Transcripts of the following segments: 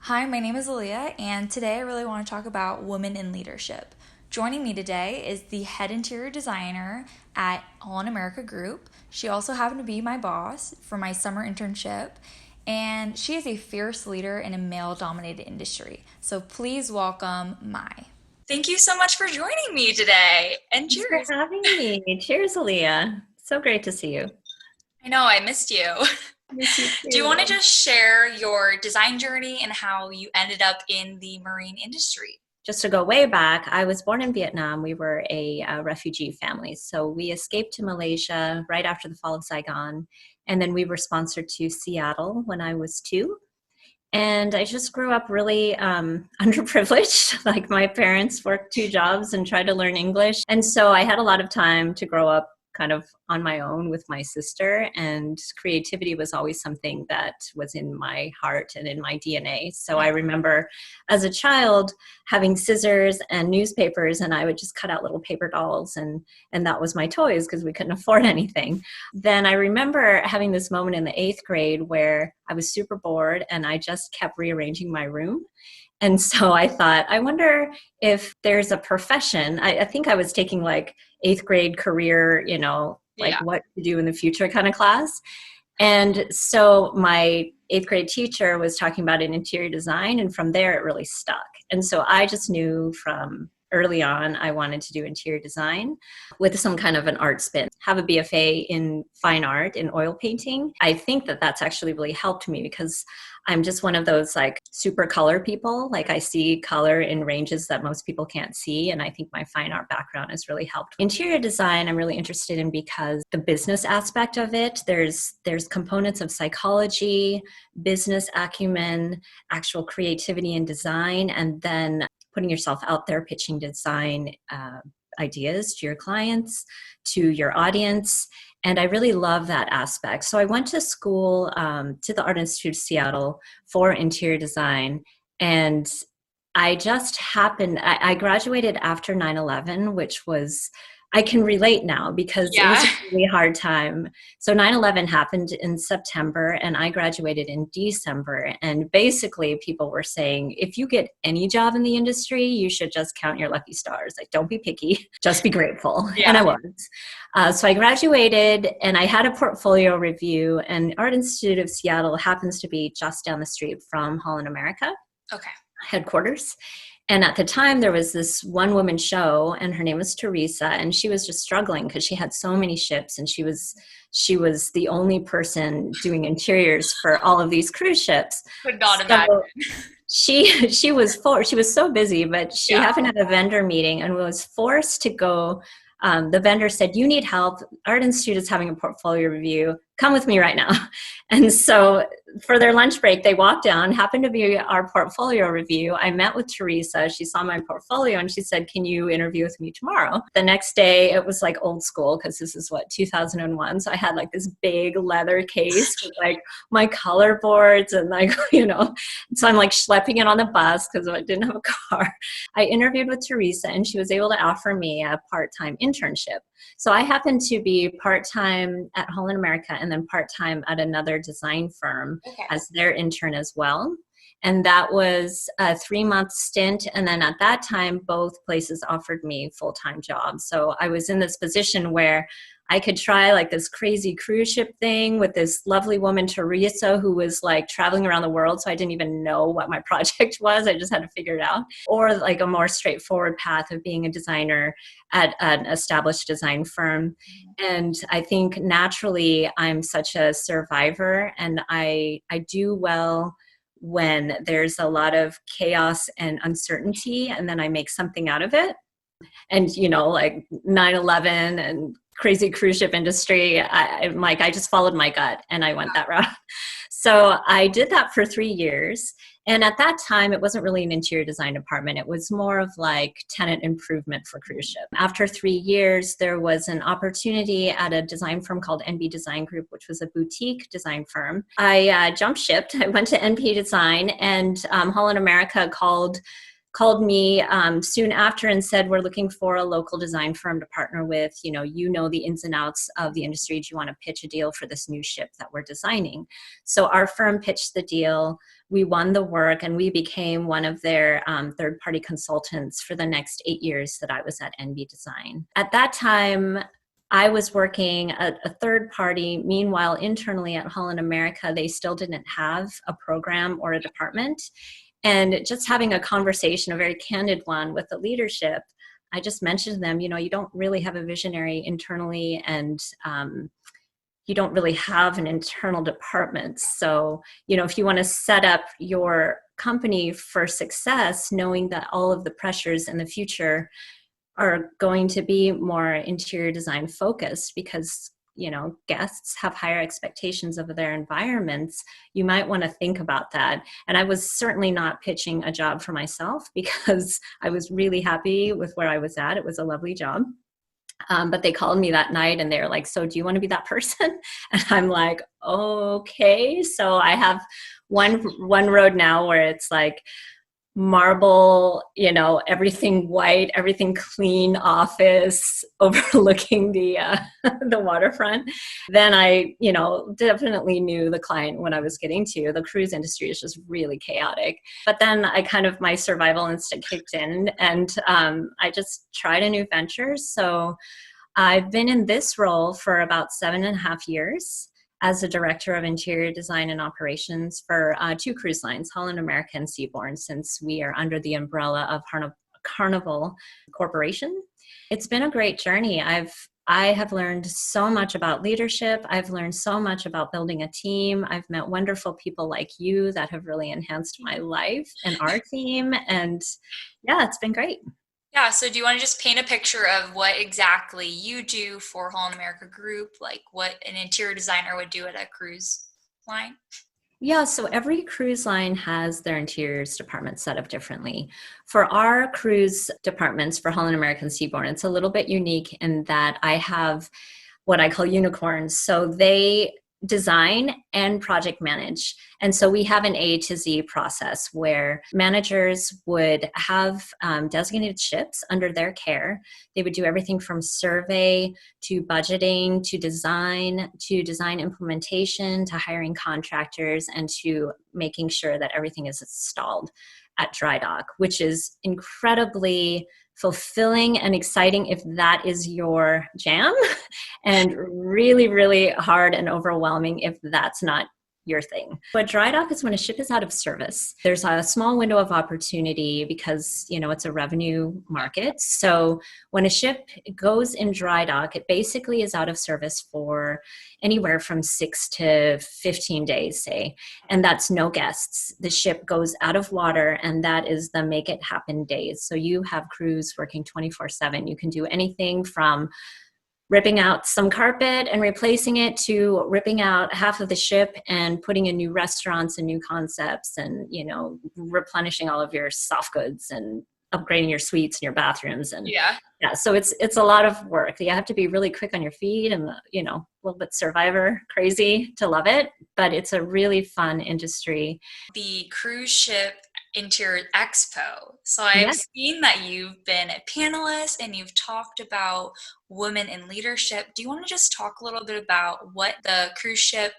Hi, my name is Aaliyah, and today I really want to talk about women in leadership. Joining me today is the head interior designer at All in America Group. She also happened to be my boss for my summer internship, and she is a fierce leader in a male dominated industry. So please welcome Mai. Thank you so much for joining me today, and Thanks for cheers. having me. Cheers, Aaliyah. So great to see you. I know I missed you. Miss you Do you want to too. just share your design journey and how you ended up in the marine industry? Just to go way back, I was born in Vietnam. We were a refugee family. So we escaped to Malaysia right after the fall of Saigon. And then we were sponsored to Seattle when I was 2. And I just grew up really underprivileged. Like my parents worked 2 jobs and tried to learn English. And so I had a lot of time to grow up kind of on my own with my sister. And creativity was always something that was in my heart and in my DNA. So I remember as a child having scissors and newspapers, and I would just cut out little paper dolls. And that was my toys because we couldn't afford anything. Then I remember having this moment in the 8th grade where I was super bored and I just kept rearranging my room. And so I thought, I wonder if there's a profession. I think I was taking like 8th grade career, like Yeah. what to do in the future kind of class. And so my 8th grade teacher was talking about an interior design, and from there it really stuck. And so I just knew from early on I wanted to do interior design with some kind of an art spin. Have a BFA in fine art in oil painting. I think that that's actually really helped me because I'm just one of those like super color people. Like I see color in ranges that most people can't see. And I think my fine art background has really helped. Interior design, I'm really interested in because the business aspect of it, there's components of psychology, business acumen, actual creativity and design, and then putting yourself out there, pitching design ideas to your clients, to your audience. And I really love that aspect. So I went to school to the Art Institute of Seattle for interior design. And I just happened, I graduated after 9/11, which was, I can relate now because it was Yeah. a really hard time. So 9/11 happened in September and I graduated in December. And basically, people were saying, if you get any job in the industry, you should just count your lucky stars. Like, don't be picky, just be grateful. And Yeah. I was. So I graduated and I had a portfolio review, and Art Institute of Seattle happens to be just down the street from Holland America Okay. headquarters. And at the time, there was this one woman show, and her name was Teresa, and she was just struggling because she had so many ships, and she was the only person doing interiors for all of these cruise ships. Could not imagine. So she was so busy, but she Yeah. happened at a vendor meeting and was forced to go. The vendor said, "You need help. Art Institute is having a portfolio review. Come with me right now." And so for their lunch break, they walked down, happened to be our portfolio review. I met with Teresa. She saw my portfolio and she said, "Can you interview with me tomorrow?" The next day, it was like old school because this is what, 2001. So I had like this big leather case with like my color boards and like, so I'm like schlepping it on the bus because I didn't have a car. I interviewed with Teresa and she was able to offer me a part-time internship. So I happened to be part-time at Holland America and then part-time at another design firm Okay. as their intern as well. And that was a 3-month stint. And then at that time, both places offered me full-time jobs. So I was in this position where I could try like this crazy cruise ship thing with this lovely woman, Teresa, who was like traveling around the world. So I didn't even know what my project was. I just had to figure it out. Or like a more straightforward path of being a designer at an established design firm. And I think naturally I'm such a survivor and I do well when there's a lot of chaos and uncertainty and then I make something out of it. And like 9/11 and crazy cruise ship industry, I'm like, I just followed my gut and I went that route. So I did that for 3 years. And at that time, it wasn't really an interior design department. It was more of like tenant improvement for cruise ship. After 3 years, there was an opportunity at a design firm called NB Design Group, which was a boutique design firm. I jumped shipped. I went to NB Design, and Holland America called me soon after and said, we're looking for a local design firm to partner with. You know the ins and outs of the industry. Do you want to pitch a deal for this new ship that we're designing? So our firm pitched the deal. We won the work, and we became one of their third-party consultants for the next 8 years that I was at NB Design. At that time, I was working at a third party. Meanwhile, internally at Holland America, they still didn't have a program or a department. And just having a conversation, a very candid one with the leadership, I just mentioned to them, you don't really have a visionary internally, and you don't really have an internal department. So, if you want to set up your company for success, knowing that all of the pressures in the future are going to be more interior design focused, because guests have higher expectations of their environments, you might want to think about that. And I was certainly not pitching a job for myself, because I was really happy with where I was at. It was a lovely job. But they called me that night and they're like, so do you want to be that person? And I'm like, okay. So I have one road now where it's like marble, everything white, everything clean office overlooking the waterfront. Then I, definitely knew the client when I was getting to. The cruise industry is just really chaotic. But then my survival instinct kicked in, and I just tried a new venture. So I've been in this role for about 7.5 years as a director of interior design and operations for 2 cruise lines, Holland America and Seabourn, since we are under the umbrella of Carnival Corporation. It's been a great journey. I have learned so much about leadership. I've learned so much about building a team. I've met wonderful people like you that have really enhanced my life and our team. And yeah, it's been great. Yeah, so do you want to just paint a picture of what exactly you do for Holland America Group, like what an interior designer would do at a cruise line? Yeah, so every cruise line has their interiors department set up differently. For our cruise departments for Holland America and Seabourn, it's a little bit unique in that I have what I call unicorns. So they design and project manage. And so we have an A to Z process where managers would have designated ships under their care. They would do everything from survey to budgeting to design implementation to hiring contractors and to making sure that everything is installed at dry dock, which is incredibly fulfilling and exciting if that is your jam, and really, really hard and overwhelming if that's not your thing. But dry dock is when a ship is out of service. There's a small window of opportunity because, it's a revenue market. So when a ship goes in dry dock, it basically is out of service for anywhere from 6 to 15 days, say, and that's no guests. The ship goes out of water, and that is the make it happen days. So you have crews working 24/7. You can do anything from ripping out some carpet and replacing it to ripping out half of the ship and putting in new restaurants and new concepts and, replenishing all of your soft goods and upgrading your suites and your bathrooms. And yeah, so it's a lot of work. You have to be really quick on your feet and, a little bit survivor crazy to love it, but it's a really fun industry. The cruise ship Interior Expo. So I've seen that you've been a panelist and you've talked about women in leadership. Do you want to just talk a little bit about what the Cruise Ship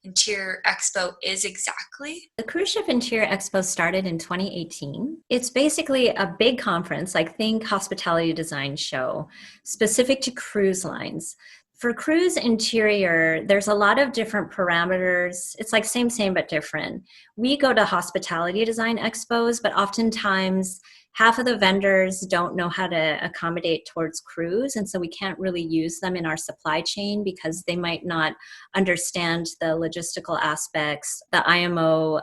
Interior Expo is exactly? The Cruise Ship Interior Expo started in 2018. It's basically a big conference, like think hospitality design show, specific to cruise lines. For cruise interior, there's a lot of different parameters. It's like same, but different. We go to hospitality design expos, but oftentimes half of the vendors don't know how to accommodate towards cruise. And so we can't really use them in our supply chain because they might not understand the logistical aspects, the IMO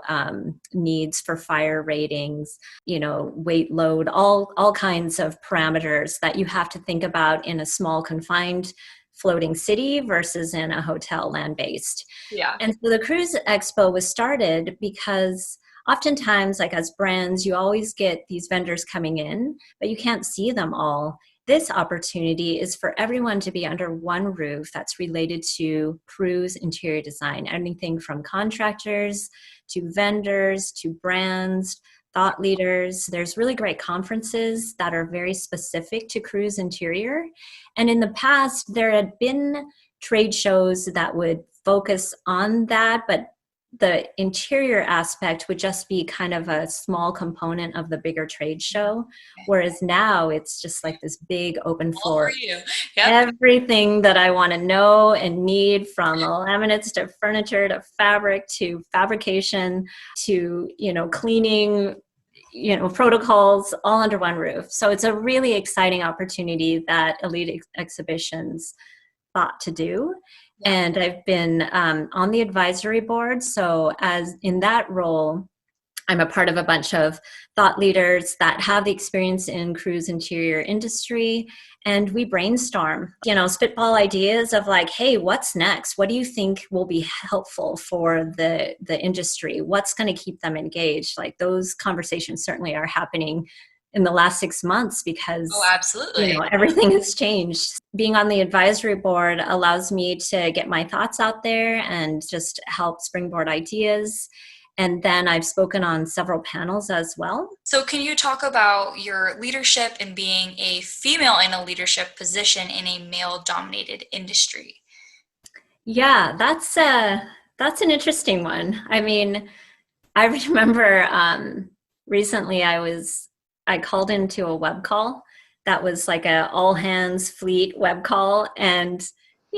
needs for fire ratings, weight load, all kinds of parameters that you have to think about in a small confined floating city versus in a hotel land-based. Yeah. And so the Cruise Expo was started because oftentimes, like as brands, you always get these vendors coming in, but you can't see them all. This opportunity is for everyone to be under one roof that's related to cruise interior design, anything from contractors to vendors to brands, thought leaders. There's really great conferences that are very specific to cruise interior. And in the past, there had been trade shows that would focus on that, but the interior aspect would just be kind of a small component of the bigger trade show. Whereas now it's just like this big open All for floor. you. Yep. Everything that I want to know and need, from laminates to furniture to fabric to fabrication to, cleaning, protocols, all under one roof. So it's a really exciting opportunity that Elite Exhibitions thought to do. And I've been on the advisory board. So as in that role, I'm a part of a bunch of thought leaders that have the experience in cruise interior industry. And we brainstorm, spitball ideas of like, hey, what's next? What do you think will be helpful for the industry? What's going to keep them engaged? Like, those conversations certainly are happening in the last 6 months because absolutely. Everything has changed. Being on the advisory board allows me to get my thoughts out there and just help springboard ideas. And then I've spoken on several panels as well. So can you talk about your leadership and being a female in a leadership position in a male-dominated industry? Yeah, that's an interesting one. I mean, I remember recently I called into a web call that was like a all hands fleet web call. And,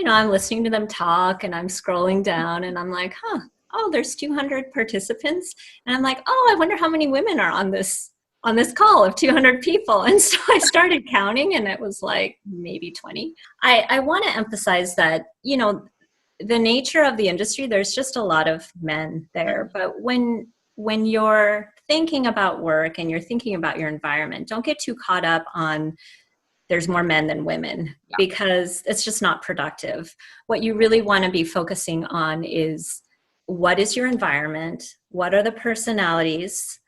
I'm listening to them talk and I'm scrolling down and I'm like, there's 200 participants. And I'm like, I wonder how many women are on this call of 200 people. And so I started counting and it was like maybe 20. I want to emphasize that, the nature of the industry, there's just a lot of men there. But when you're thinking about work and you're thinking about your environment, don't get too caught up on there's more men than women, because it's just not productive. What you really want to be focusing on is, what is your environment? What are the personalities?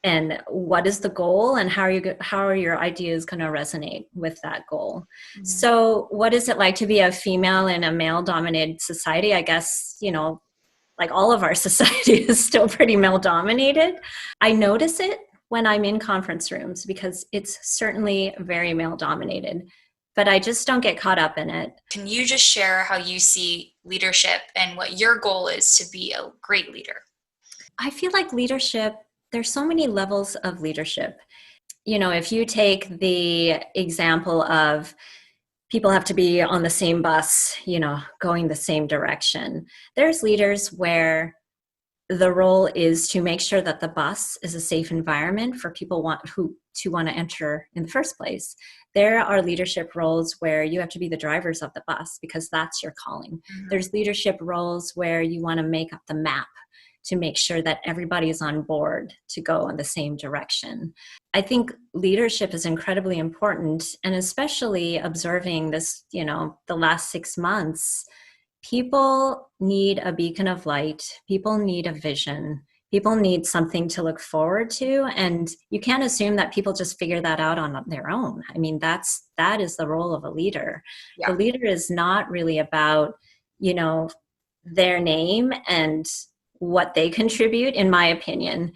And what is the goal? And how are your ideas going to resonate with that goal? Mm-hmm. So what is it like to be a female in a male-dominated society? I guess, like all of our society is still pretty male-dominated. I notice it when I'm in conference rooms because it's certainly very male-dominated, but I just don't get caught up in it. Can you just share how you see leadership and what your goal is to be a great leader? I feel like leadership, there's so many levels of leadership. If you take the example of people have to be on the same bus, going the same direction. There's leaders where the role is to make sure that the bus is a safe environment for people who want to enter in the first place. There are leadership roles where you have to be the drivers of the bus because that's your calling. Mm-hmm. There's leadership roles where you want to make up the map to make sure that everybody is on board to go in the same direction. I think leadership is incredibly important, and especially observing this, the last 6 months, people need a beacon of light. People need a vision. People need something to look forward to. And you can't assume that people just figure that out on their own. I mean, that is the role of a leader. Yeah. The leader is not really about, their name and what they contribute, in my opinion.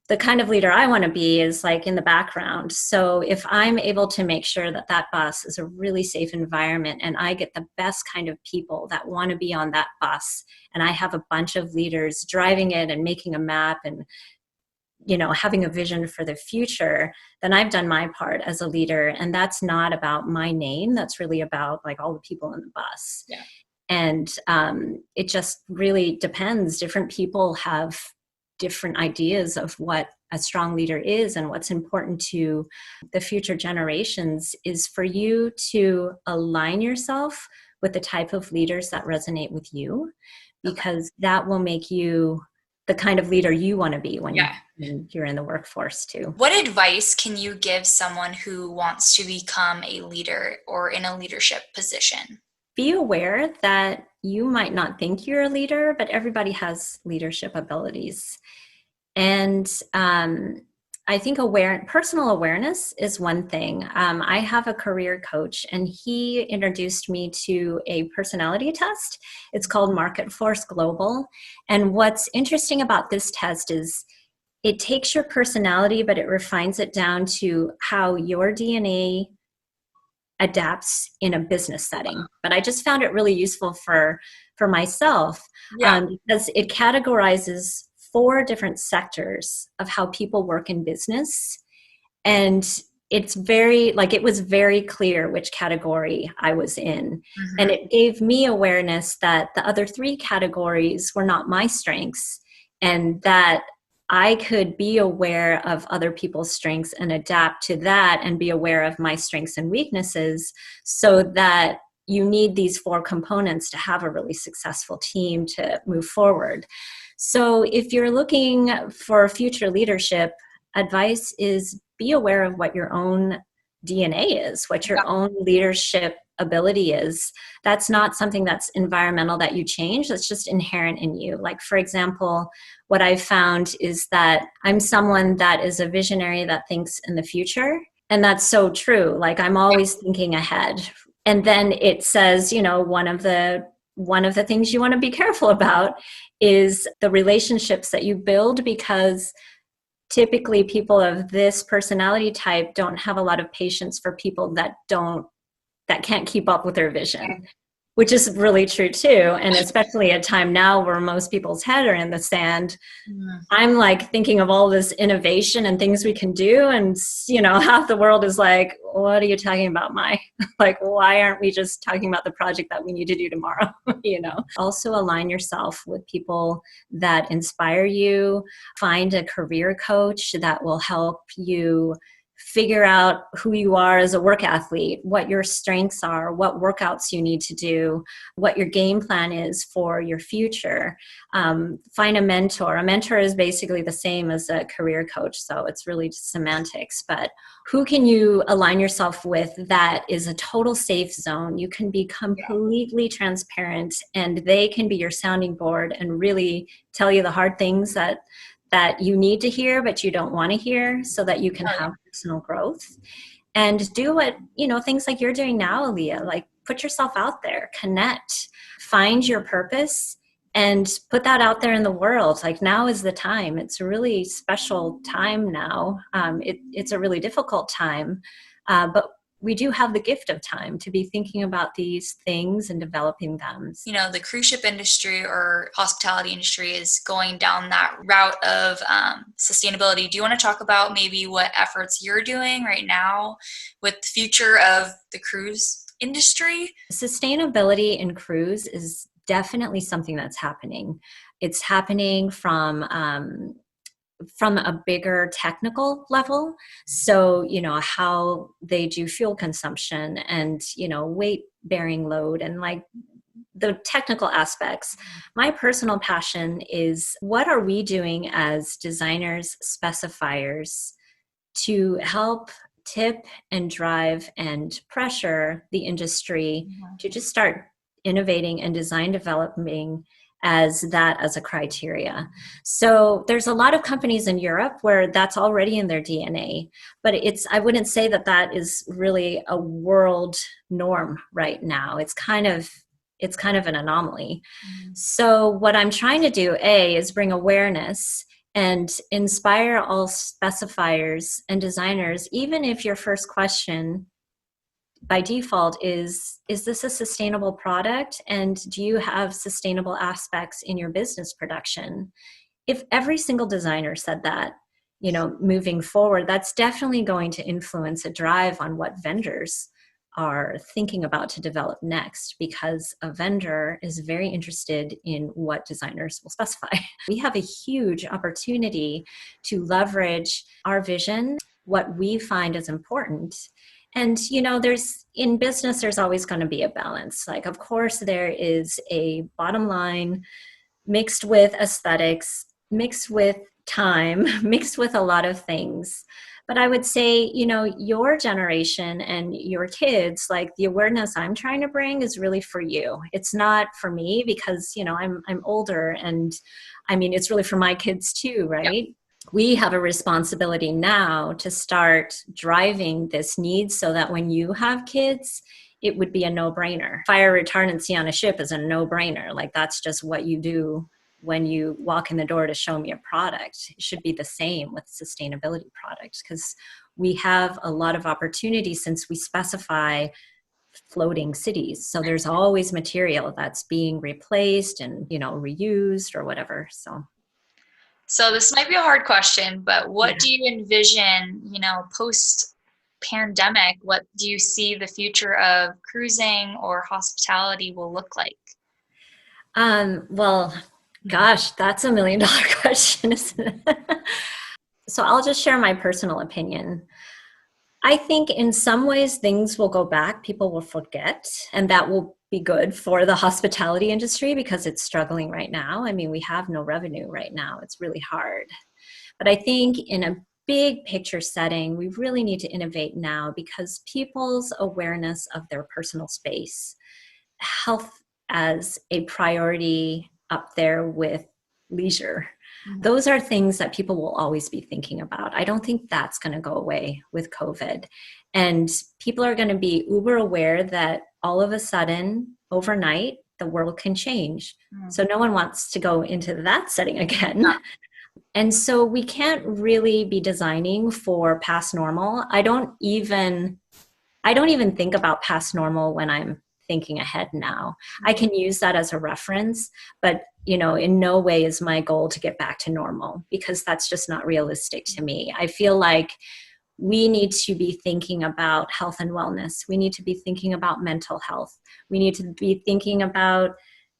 The kind of leader I want to be is like in the background. So if I'm able to make sure that that bus is a really safe environment and I get the best kind of people that want to be on that bus, and I have a bunch of leaders driving it and making a map and, having a vision for the future, then I've done my part as a leader. And that's not about my name. That's really about like all the people in the bus. Yeah. And it just really depends. Different people have different ideas of what a strong leader is, and what's important to the future generations is for you to align yourself with the type of leaders that resonate with you, because that will make you the kind of leader you want to be when you're in the workforce too. What advice can you give someone who wants to become a leader or in a leadership position? Be aware that you might not think you're a leader, but everybody has leadership abilities. And I think personal awareness is one thing. I have a career coach, and he introduced me to a personality test. It's called Market Force Global. And what's interesting about this test is it takes your personality, but it refines it down to how your DNA adapts in a business setting. But I just found it really useful for myself, Yeah. because it categorizes 4 different sectors of how people work in business. And it's very, like, it was very clear which category I was in. And Hmm. it gave me awareness that the other 3 categories were not my strengths, and that I could be aware of other people's strengths and adapt to that, and be aware of my strengths and weaknesses, so that you need these 4 components to have a really successful team to move forward. So if you're looking for future leadership, advice is be aware of what your own DNA is, what your own leadership ability is. That's not something that's environmental that you change, that's just inherent in you. Like, for example, what I've found is that I'm someone that is a visionary that thinks in the future. And that's so true. Like, I'm always thinking ahead. And then it says, one of the things you want to be careful about is the relationships that you build, because typically people of this personality type don't have a lot of patience for people that can't keep up with their vision, which is really true too. And especially at a time now where most people's head are in the sand, Mhm. I'm like thinking of all this innovation and things we can do. And, half the world is like, what are you talking about, Mai? Like, why aren't we just talking about the project that we need to do tomorrow? Also align yourself with people that inspire you. Find a career coach that will help you figure out who you are as a work athlete, what your strengths are, what workouts you need to do, what your game plan is for your future. Find a mentor. A mentor is basically the same as a career coach, so it's really just semantics. But who can you align yourself with that is a total safe zone? You can be completely transparent, and they can be your sounding board and really tell you the hard things that you need to hear but you don't want to hear, so that you can have personal growth. And do what, things like you're doing now, Aaliyah, like put yourself out there, connect, find your purpose, and put that out there in the world. Like, now is the time. It's a really special time now. It's a really difficult time, but we do have the gift of time to be thinking about these things and developing them. The cruise ship industry or hospitality industry is going down that route of sustainability. Do you want to talk about maybe what efforts you're doing right now with the future of the cruise industry? Sustainability in cruise is definitely something that's happening. It's happening from a bigger technical level. So, how they do fuel consumption and, weight bearing load, and like the technical aspects. My personal passion is, what are we doing as designers, specifiers, to help tip and drive and pressure the industry to just start innovating and design developing as a criteria. So there's a lot of companies in Europe where that's already in their DNA, but I wouldn't say that is really a world norm right now. It's kind of an anomaly. So what I'm trying to do, is bring awareness and inspire all specifiers and designers, even if your first question by default is this a sustainable product? And do you have sustainable aspects in your business production? If every single designer said that, moving forward, that's definitely going to influence a drive on what vendors are thinking about to develop next, because a vendor is very interested in what designers will specify. We have a huge opportunity to leverage our vision, what we find is important. And, in business, there's always going to be a balance. Like, of course, there is a bottom line mixed with aesthetics, mixed with time, mixed with a lot of things. But I would say, your generation and your kids, like, the awareness I'm trying to bring is really for you. It's not for me, because, I'm older, and I mean, it's really for my kids too, right? Yeah. We have a responsibility now to start driving this need, so that when you have kids, it would be a no-brainer. Fire retardancy on a ship is a no-brainer. Like, that's just what you do when you walk in the door to show me a product. It should be the same with sustainability products, because we have a lot of opportunity since we specify floating cities. So there's always material that's being replaced and, reused or whatever. So this might be a hard question, but what do you envision, post pandemic? What do you see the future of cruising or hospitality will look like? Well, gosh, that's $1 million question, isn't it? So I'll just share my personal opinion. I think in some ways things will go back, people will forget, and that will be good for the hospitality industry because it's struggling right now. I mean, we have no revenue right now. It's really hard. But I think in a big picture setting, we really need to innovate now because people's awareness of their personal space, health as a priority up there with leisure, those are things that people will always be thinking about. I don't think that's going to go away with COVID. And people are going to be uber aware that all of a sudden, overnight, the world can change. So no one wants to go into that setting again. And so we can't really be designing for past normal. I don't even think about past normal when I'm thinking ahead now. I can use that as a reference, but in no way is my goal to get back to normal because that's just not realistic to me. I feel like we need to be thinking about health and wellness. We need to be thinking about mental health. We need to be thinking about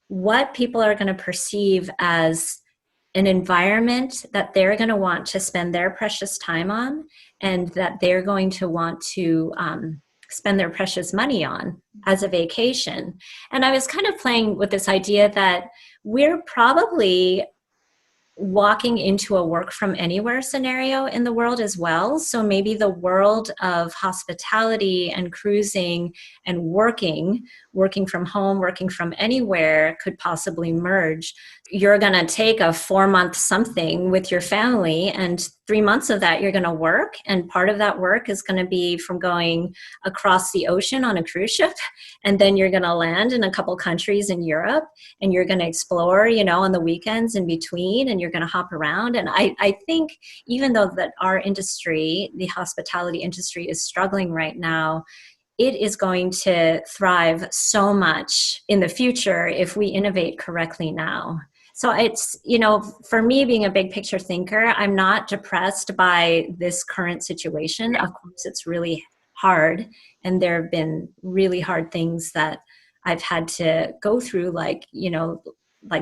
what people are going to perceive as an environment that they're going to want to spend their precious time on and that they're going to want to spend their precious money on as a vacation. And I was kind of playing with this idea that we're probably walking into a work from anywhere scenario in the world as well. So maybe the world of hospitality and cruising and working from home, working from anywhere could possibly merge. You're going to take a 4-month something with your family and 3 months of that you're going to work. And part of that work is going to be from going across the ocean on a cruise ship. And then you're going to land in a couple countries in Europe and you're going to explore, on the weekends in between, and you're going to hop around. And I think even though that our industry, the hospitality industry, is struggling right now, it is going to thrive so much in the future if we innovate correctly now. So it's, for me being a big picture thinker, I'm not depressed by this current situation. Of course, it's really hard. And there have been really hard things that I've had to go through, like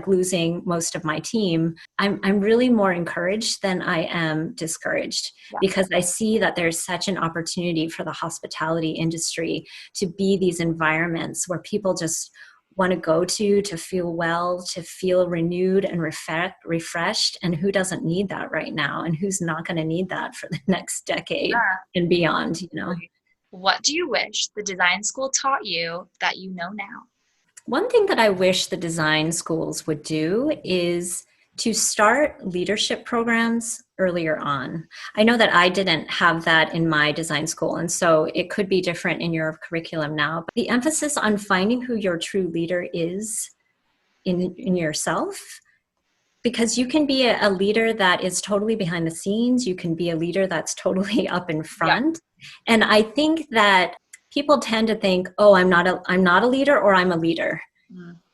losing most of my team. I'm really more encouraged than I am discouraged because I see that there's such an opportunity for the hospitality industry to be these environments where people just want to go to feel well, to feel renewed and refreshed. And who doesn't need that right now? And who's not going to need that for the next decade and beyond, What do you wish the design school taught you that you know now? One thing that I wish the design schools would do is to start leadership programs earlier on. I know that I didn't have that in my design school, and so it could be different in your curriculum now. But the emphasis on finding who your true leader is in yourself, because you can be a leader that is totally behind the scenes. You can be a leader that's totally up in front. And I think that people tend to think, oh, I'm not a leader or I'm a leader.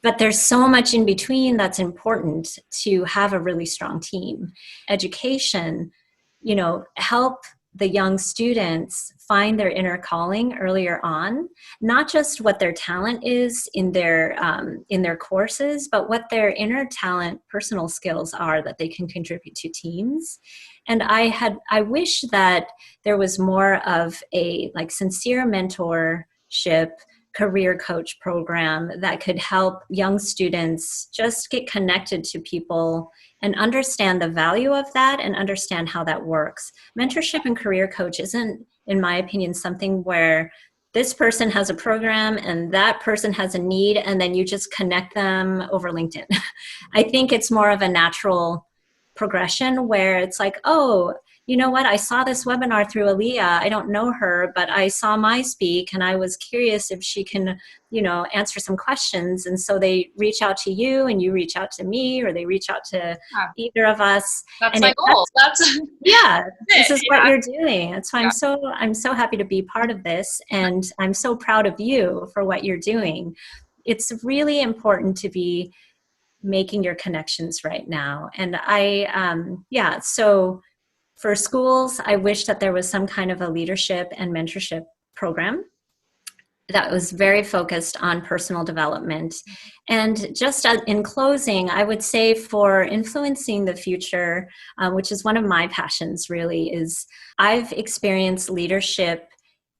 But there's so much in between that's important to have a really strong team. Education, help the young students find their inner calling earlier on, not just what their talent is in their courses, but what their inner talent, personal skills are that they can contribute to teams. And I wish that there was more of a sincere mentorship career coach program that could help young students just get connected to people and understand the value of that and understand how that works. Mentorship and career coach isn't, in my opinion, something where this person has a program and that person has a need and then you just connect them over LinkedIn. I think it's more of a natural progression where it's like, oh, you know what, I saw this webinar through Aaliyah. I don't know her, but I saw Mai speak and I was curious if she can, answer some questions. And so they reach out to you and you reach out to me, or they reach out to Yeah, either of us. that's And my goal. That's yeah, this it. is what you're doing. That's why Yeah. I'm so happy to be part of this, and I'm so proud of you for what you're doing. It's really important to be making your connections right now. And so for schools, I wish that there was some kind of a leadership and mentorship program that was very focused on personal development. And just in closing, I would say for influencing the future, which is one of my passions really, is I've experienced leadership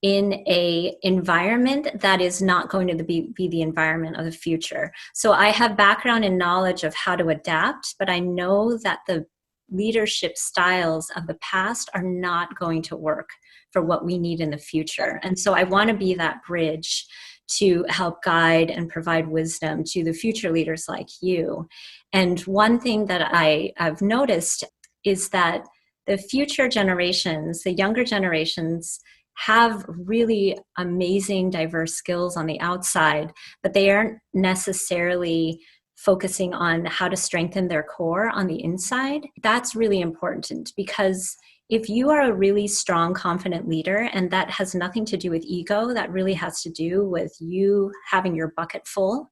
in a environment that is not going to be the environment of the future. So I have background and knowledge of how to adapt, but I know that the leadership styles of the past are not going to work for what we need in the future. And so I want to be that bridge to help guide and provide wisdom to the future leaders like you. And one thing that I've noticed is that the future generations, the younger generations, have really amazing diverse skills on the outside, but they aren't necessarily focusing on how to strengthen their core on the inside. That's really important, because if you are a really strong, confident leader, and that has nothing to do with ego, that really has to do with you having your bucket full,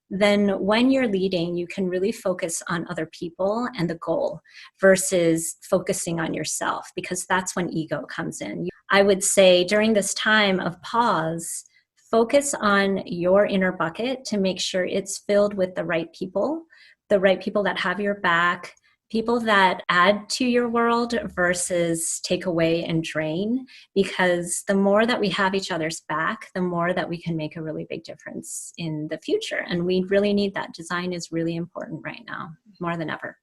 then when you're leading, you can really focus on other people and the goal versus focusing on yourself, because that's when ego comes in. I would say during this time of pause, focus on your inner bucket to make sure it's filled with the right people that have your back, people that add to your world versus take away and drain, because the more that we have each other's back, the more that we can make a really big difference in the future. And we really need that. Design is really important right now, more than ever.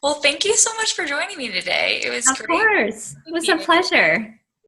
Well, thank you so much for joining me today. It was Of great. course. It was a pleasure.